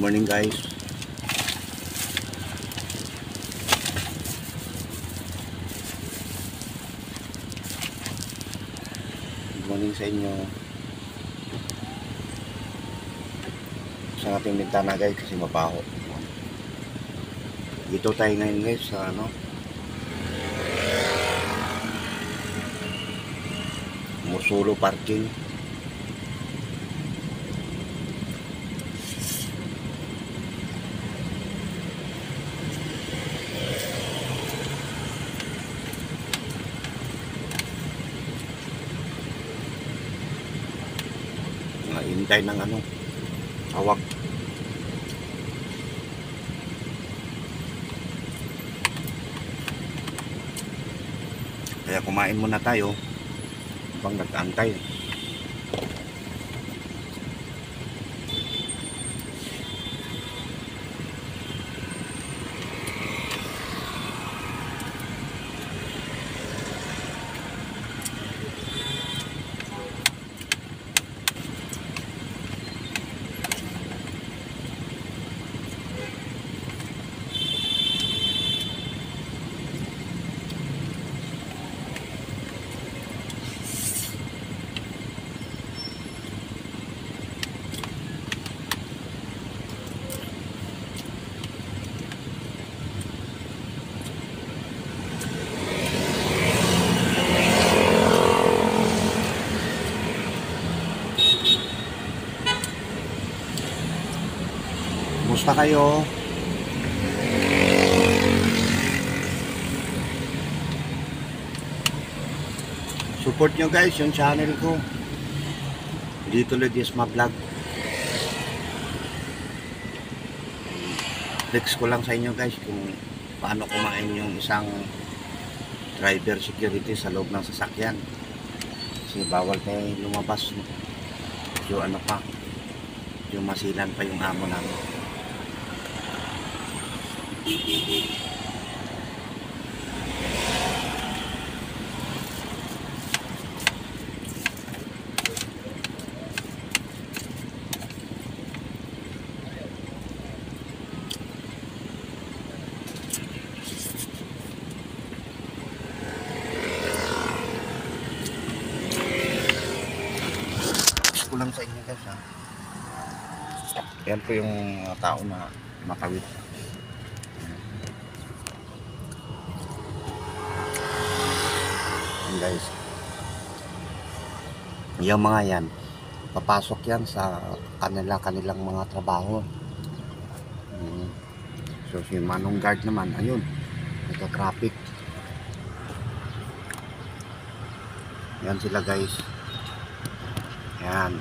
Morning guys. Good morning sa inyo. Sa ating bintana guys kasi mabaho. Dito tayo ngayon guys sa Musulo parking. Hintay ng tawag. Kaya kumain muna tayo habang nag-aantay. Kumusta kayo? Support nyo guys yung channel ko. Dito Ledesma Vlog. Flex ko lang sa inyo guys kung paano kumain yung isang driver security sa loob ng sasakyan. Kasi bawal kayo lumabas. Yung yung masilan pa yung amo namin. Kulang sa inyo guys ha. Yan po yung tao na makawit. Yan guys. Yung mga yan, papasok yan sa kanilang mga trabaho. So si Manong Guard naman, ayun, nagka-traffic. Yan sila guys. Yan.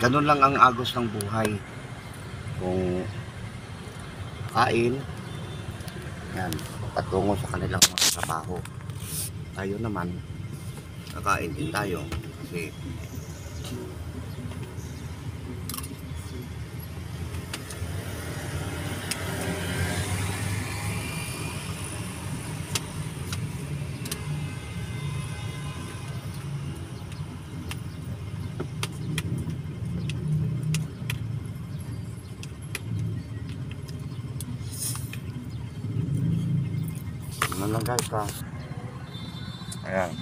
Ganun lang ang agos ng buhay. Kung kain, yan, patungo sa kanilang mga trabaho. Tayo naman, kakain din tayo. Kasi ano lang guys ha. Ayan.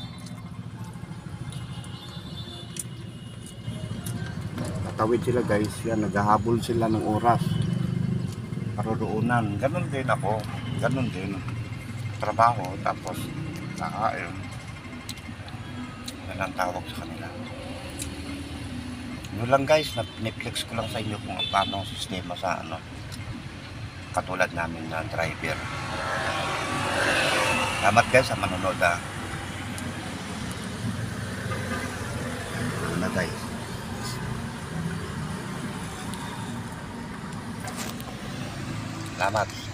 Tatawid sila guys. Yan, naghahabol sila ng oras. Paroroonan. Ganon din ako. Ganon din. Trabaho. Tapos kakain. Yan ang tawag sa kanila. Yun lang guys. Netflix ko lang sa inyo kung paano ang sistema sa katulad namin na driver. Salamat guys sa manonood ha. Na guys. Salamat.